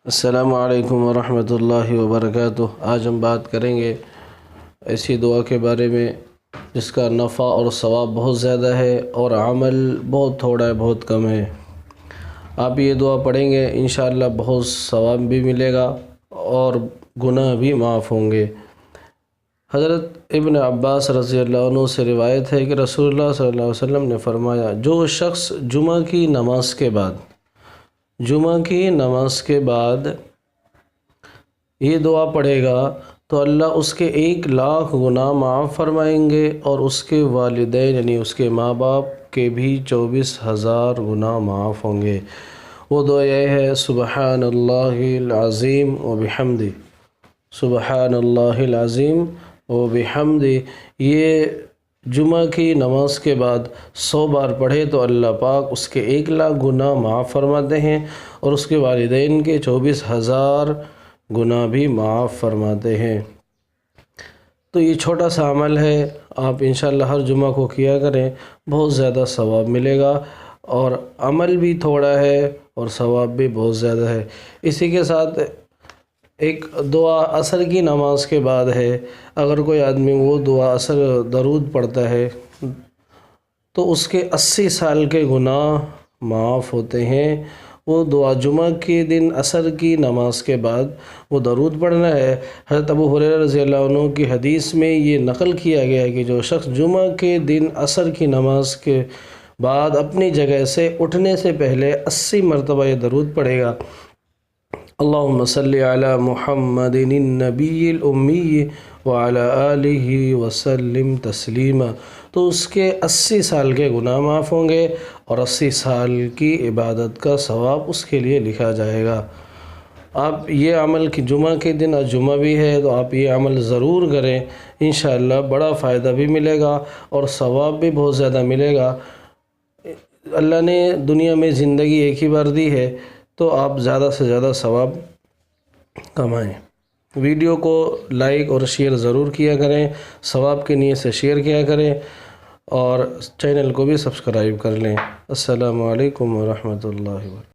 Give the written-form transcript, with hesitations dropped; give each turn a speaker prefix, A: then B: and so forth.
A: السلام علیکم ورحمۃ اللہ وبرکاتہ۔ آج ہم بات کریں گے ایسی دعا کے بارے میں جس کا نفع اور ثواب بہت زیادہ ہے اور عمل بہت تھوڑا ہے، بہت کم ہے۔ آپ یہ دعا پڑھیں گے انشاءاللہ بہت ثواب بھی ملے گا اور گناہ بھی معاف ہوں گے۔ حضرت ابن عباس رضی اللہ عنہ سے روایت ہے کہ رسول اللہ صلی اللہ علیہ وسلم نے فرمایا، جو شخص جمعہ کی نماز کے بعد یہ دعا پڑھے گا تو اللہ اس کے 1,00,000 گناہ معاف فرمائیں گے اور اس کے والدین یعنی اس کے ماں باپ کے بھی 24,000 گناہ معاف ہوں گے۔ وہ دعا یہ ہے، سبحان اللہ العظیم و بحمدہ، سبحان اللہ العظیم و بحمدہ۔ یہ جمعہ کی نماز کے بعد 100 بار پڑھے تو اللہ پاک اس کے 1,00,000 گناہ معاف فرماتے ہیں اور اس کے والدین کے 24,000 گناہ بھی معاف فرماتے ہیں۔ تو یہ چھوٹا سا عمل ہے، آپ انشاءاللہ ہر جمعہ کو کیا کریں، بہت زیادہ ثواب ملے گا اور عمل بھی تھوڑا ہے اور ثواب بھی بہت زیادہ ہے۔ اسی کے ساتھ ایک دعا عصر کی نماز کے بعد ہے، اگر کوئی آدمی وہ دعا عصر درود پڑھتا ہے تو اس کے 80 سال کے گناہ معاف ہوتے ہیں۔ وہ دعا جمعہ کے دن عصر کی نماز کے بعد وہ درود پڑھنا ہے۔ حضرت ابو ہریرہ رضی اللہ عنہ کی حدیث میں یہ نقل کیا گیا ہے کہ جو شخص جمعہ کے دن عصر کی نماز کے بعد اپنی جگہ سے اٹھنے سے پہلے 80 مرتبہ یہ درود پڑھے گا، اللہم صلی علی محمد النبی الامی وعلی آلہ وسلم تسلیما، تو اس کے 80 سال کے گناہ معاف ہوں گے اور 80 سال کی عبادت کا ثواب اس کے لیے لکھا جائے گا۔ آپ یہ عمل کی جمعہ کے دن اور جمعہ بھی ہے تو آپ یہ عمل ضرور کریں، انشاءاللہ بڑا فائدہ بھی ملے گا اور ثواب بھی بہت زیادہ ملے گا۔ اللہ نے دنیا میں زندگی ایک ہی بار دی ہے تو آپ زیادہ سے زیادہ ثواب کمائیں۔ ویڈیو کو لائک اور شیئر ضرور کیا کریں، ثواب کی نیت سے شیئر کیا کریں اور چینل کو بھی سبسکرائب کر لیں۔ السلام علیکم ورحمۃ اللہ وبرکاتہ۔